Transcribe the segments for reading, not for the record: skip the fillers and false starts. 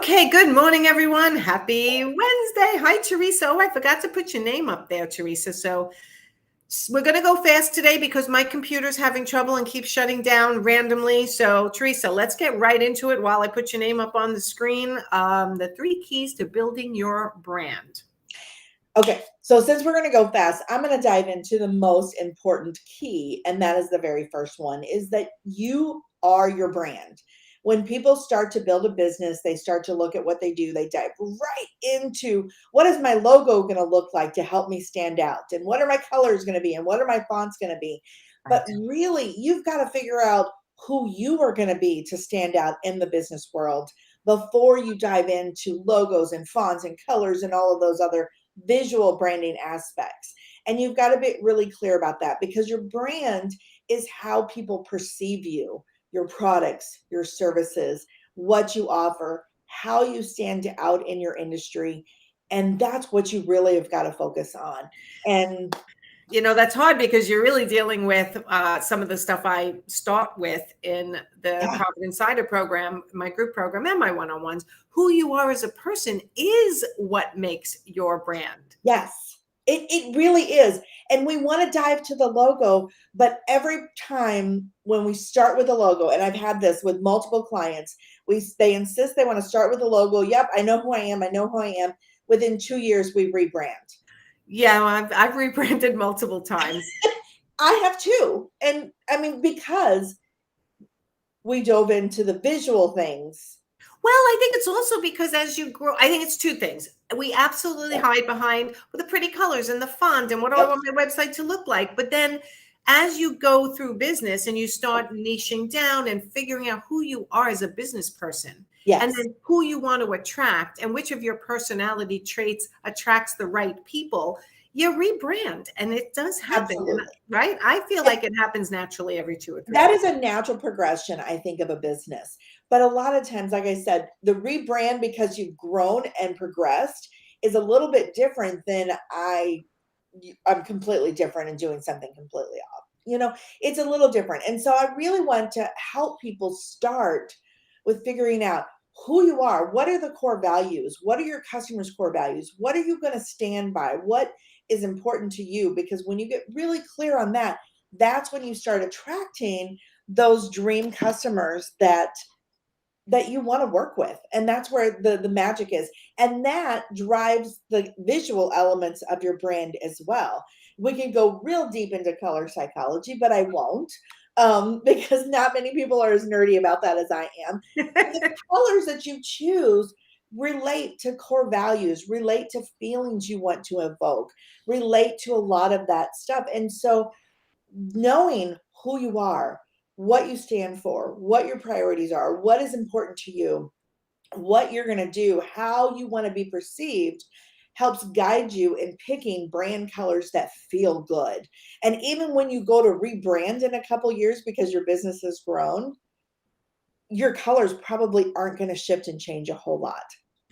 Okay, good morning, everyone. Happy Wednesday. Hi, Teresa. Oh, I forgot to put your name up there, Teresa. So we're going to go fast today because my computer's having trouble and keeps shutting down randomly. So, Teresa, let's get right into it while I put your name up on the screen. The 3 keys to building your brand. Okay, so since we're going to go fast, I'm going to dive into the most important key, and that is the very first one, is that you are your brand. When people start to build a business, they start to look at what they do, they dive right into what is my logo going to look like to help me stand out, and what are my colors going to be, and what are my fonts going to be. But really, you've got to figure out who you are going to be to stand out in the business world before you dive into logos and fonts and colors and all of those other visual branding aspects. And you've got to be really clear about that, because your brand is how people perceive you, your products, your services, what you offer, how you stand out in your industry. And that's what you really have got to focus on. And that's hard because you're really dealing with some of the stuff I start with in the yeah, Profit Insider program, my group program, and my one-on-ones. Who you are as a person is what makes your brand. yes, it really is. And we want to dive to the logo, but every time when we start with a logo, and I've had this with multiple clients, they insist they want to start with a logo. Yep, I know who I am. I know who I am. Within 2 years, we rebrand. Yeah, I've rebranded multiple times. I have too. And I mean, because we dove into the visual things. Well, I think it's also because as you grow, I think it's 2 things. We absolutely Yep. hide behind the pretty colors and the font and what do I Yep. want my website to look like. But then as you go through business and you start niching down and figuring out who you are as a business person and Yes. then who you want to attract and which of your personality traits attracts the right people, you rebrand. And it does happen, Absolutely. right? I feel like it happens naturally every 2 or 3 That years. is a natural progression, I think, of a business. But a lot of times, like I said, the rebrand, because you've grown and progressed, is a little bit different than I'm completely different and doing something completely off. It's a little different. And so I really want to help people start with figuring out who you are. What are the core values? What are your customers' core values? What are you going to stand by? What is important to you? Because when you get really clear on that, that's when you start attracting those dream customers that you want to work with. And that's where the magic is. And that drives the visual elements of your brand as well. We can go real deep into color psychology, but I won't, because not many people are as nerdy about that as I am. But the colors that you choose relate to core values, relate to feelings you want to evoke, relate to a lot of that stuff. And so knowing who you are, what you stand for, what your priorities are, what is important to you, what you're going to do, how you want to be perceived helps guide you in picking brand colors that feel good. And even when you go to rebrand in a couple years because your business has grown, your colors probably aren't going to shift and change a whole lot.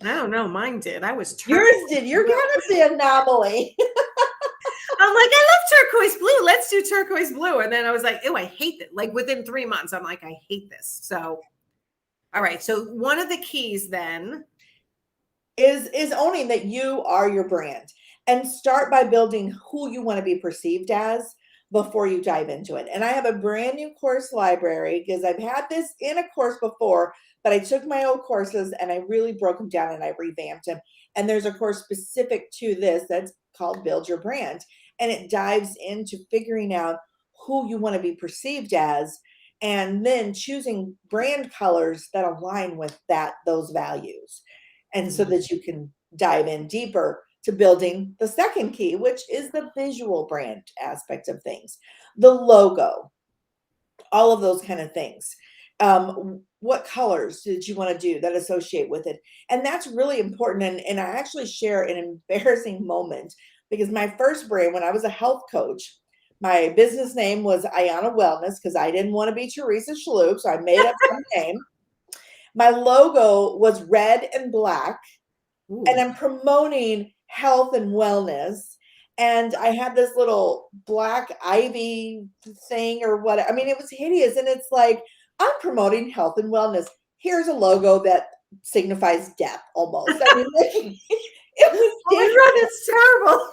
I don't know. Mine did. I was Yours turquoise did. You're blue. kind of the anomaly. I'm like, I love turquoise blue. Let's do turquoise blue. And then I was like, oh, I hate it. Like within 3 months, I'm like, I hate this. So, all right. So one of the keys then is owning that you are your brand, and start by building who you want to be perceived as before you dive into it. And I have a brand new course library because I've had this in a course before, but I took my old courses and I really broke them down and I revamped them. And there's a course specific to this that's called Build Your Brand. And it dives into figuring out who you want to be perceived as, and then choosing brand colors that align with those values, and so that you can dive in deeper to building the second key, which is the visual brand aspect of things, the logo, all of those kind of things. What colors did you want to do that associate with it? And that's really important. And I actually share an embarrassing moment, because my first brand, when I was a health coach, my business name was Ayana Wellness because I didn't want to be Teresa Schlup. So I made up some name. My logo was red and black, and ooh, I'm promoting health and wellness. And I had this little black ivy thing or what. I mean, it was hideous. And it's like, I'm promoting health and wellness. Here's a logo that signifies death almost. I mean, like, it was Oh my God, that's terrible.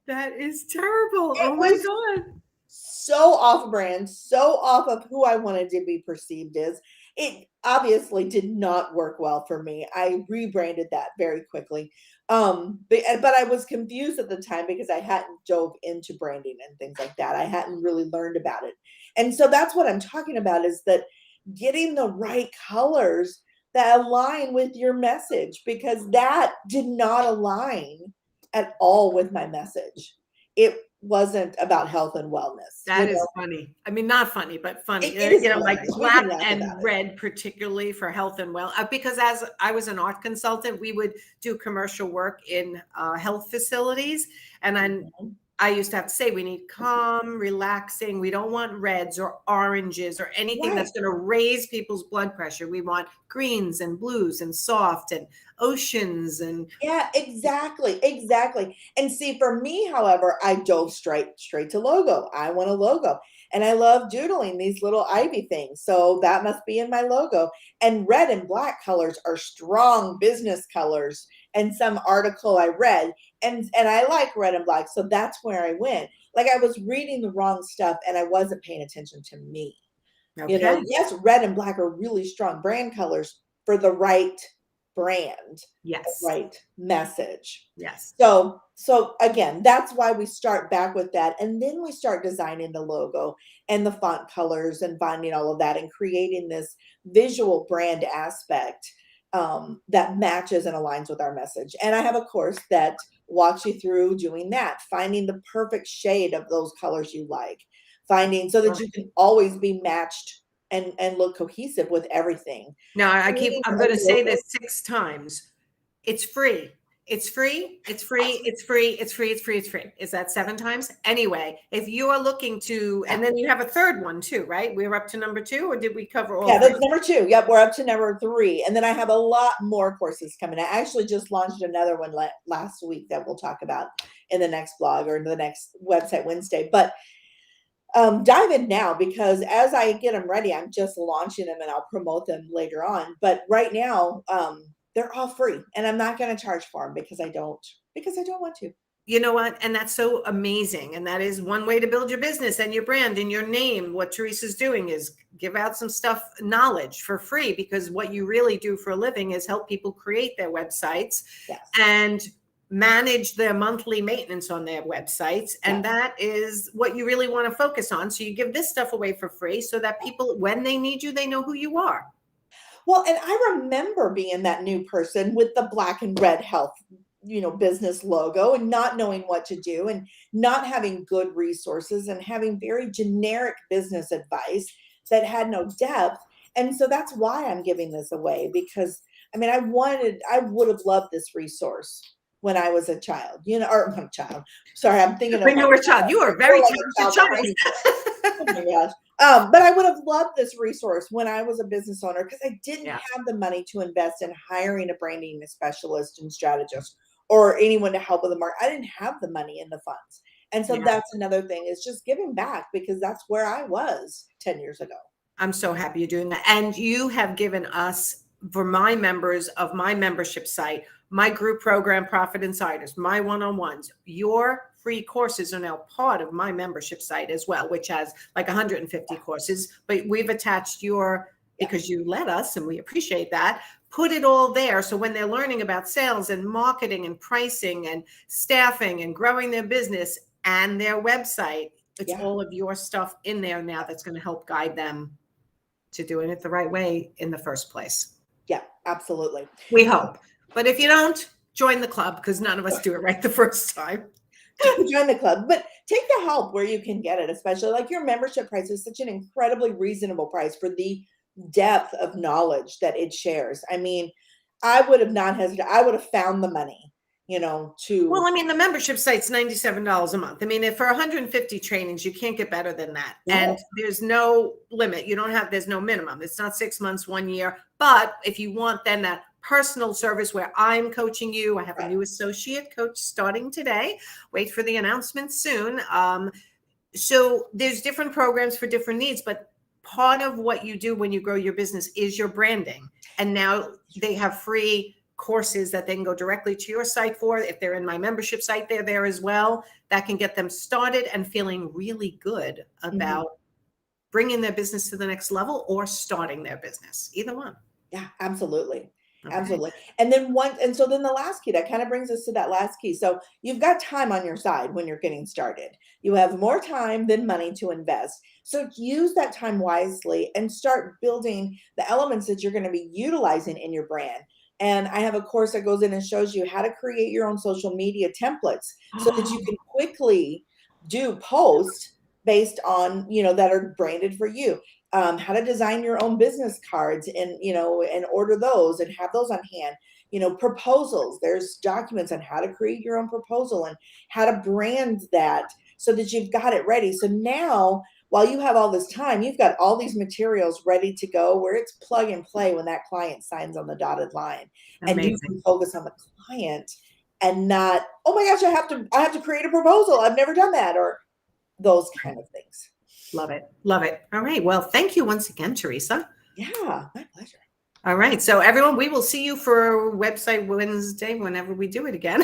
That is terrible. it Oh my was God. so off brand, so off of who I wanted to be perceived as. It obviously did not work well for me. I rebranded that very quickly. But I was confused at the time because I hadn't dove into branding and things like that. I hadn't really learned about it. And so that's what I'm talking about, is that getting the right colors that align with your message, because that did not align at all with my message. It wasn't about health and wellness. That is funny. I mean, not funny, but funny. It is Like hilarious. We black can laugh and about it. red, particularly for health and well, because as I was an art consultant, we would do commercial work in health facilities, and Mhm. I used to have to say, we need calm, relaxing. We don't want reds or oranges or anything Right. that's going to raise people's blood pressure. We want greens and blues and soft and oceans and Yeah, exactly, exactly. And see, for me, however, I dove straight to logo. I want a logo. And I love doodling these little ivy things. So that must be in my logo. And red and black colors are strong business colors. And some article I read, and I like red and black. So that's where I went. Like, I was reading the wrong stuff and I wasn't paying attention to me. You know, okay. yes, red and black are really strong brand colors for the right brand, the Yes. right message. Yes. So again, that's why we start back with that. And then we start designing the logo and the font colors and finding all of that and creating this visual brand aspect that matches and aligns with our message. And I have a course that walks you through doing that, finding the perfect shade of those colors you like, finding so that you can always be matched and look cohesive with everything. Now, Creating I'm a going to say logo. this 6 times. It's free. It's free. It's free. It's free. It's free. It's free. It's free. Is that 7 times? Anyway, if you are looking to, and then you have a third one too, right? We're up to number 2, or did we cover all Yeah, 3? that's number 2. Yep, we're up to number 3. And then I have a lot more courses coming. I actually just launched another one last week that we'll talk about in the next blog or in the next website Wednesday. But dive in now, because as I get them ready, I'm just launching them and I'll promote them later on. But right now, they're all free, and I'm not going to charge for them because I don't want to. You know what? And that's so amazing. And that is one way to build your business and your brand and your name. What Teresa's doing is give out some stuff, knowledge for free, because what you really do for a living is help people create their websites Yes. and manage their monthly maintenance on their websites. And that is what you really want to focus on. So you give this stuff away for free so that people, when they need you, they know who you are. Well, and I remember being that new person with the black and red health, business logo, and not knowing what to do and not having good resources and having very generic business advice that had no depth. And so that's why I'm giving this away, because I mean, I would have loved this resource when I was a child, or not a child. Sorry, I'm thinking of When you were a child, you were a very talented child. Oh my gosh. But I would have loved this resource when I was a business owner, because I didn't Yeah. have the money to invest in hiring a branding specialist and strategist or anyone to help with the market. I didn't have the money in the funds. And so Yeah. that's another thing, is just giving back, because that's where I was 10 years ago. I'm so happy you're doing that. And you have given us, for my members of my membership site, my group program, Profit Insiders, my one-on-ones, your free courses are now part of my membership site as well, which has like 150 courses, but we've attached because you let us, and we appreciate that, put it all there. So when they're learning about sales and marketing and pricing and staffing and growing their business and their website, it's all of your stuff in there now that's going to help guide them to doing it the right way in the first place. Yeah, absolutely. We hope. But if you don't, join the club, because none of us do it right the first time. Join the club, but take the help where you can get it, especially like your membership price is such an incredibly reasonable price for the depth of knowledge that it shares. I mean, I would have not hesitated. I would have found the money, to. Well, I mean, the membership site's $97 a month. I mean, if for 150 trainings, you can't get better than that. No. And there's no limit. There's no minimum. It's not 6 months, 1 year. But if you want then that personal service where I'm coaching you, I have a new associate coach starting today. Wait for the announcement soon. So there's different programs for different needs, but part of what you do when you grow your business is your branding. And now they have free courses that they can go directly to your site for. If they're in my membership site, they're there as well. That can get them started and feeling really good about bringing their business to the next level or starting their business. Either one. Yeah, absolutely. Okay. Absolutely. And then so then the last key, that kind of brings us to that last key. So you've got time on your side when you're getting started. You have more time than money to invest. So use that time wisely and start building the elements that you're going to be utilizing in your brand. And I have a course that goes in and shows you how to create your own social media templates so that you can quickly do posts based on, that are branded for you. How to design your own business cards and, and order those and have those on hand. Proposals. There's documents on how to create your own proposal and how to brand that so that you've got it ready. So now, while you have all this time, you've got all these materials ready to go where it's plug and play when that client signs on the dotted line. Amazing. And you can focus on the client and not, oh my gosh, I have to create a proposal. I've never done that, or those kind of things. Love it. Love it. All right. Well, thank you once again, Teresa. Yeah, my pleasure. All right. So everyone, we will see you for Website Wednesday whenever we do it again.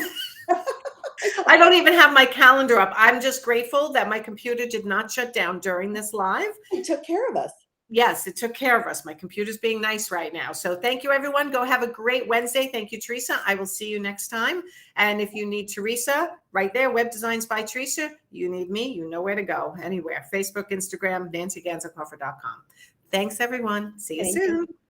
I don't even have my calendar up. I'm just grateful that my computer did not shut down during this live. It took care of us. Yes, it took care of us. My computer's being nice right now. So thank you, everyone. Go have a great Wednesday. Thank you, Teresa. I will see you next time. And if you need Teresa, right there, Web Designs by Teresa. You need me, you know where to go. Anywhere. Facebook, Instagram, nancyganzakoffer.com. Thanks, everyone. See you soon.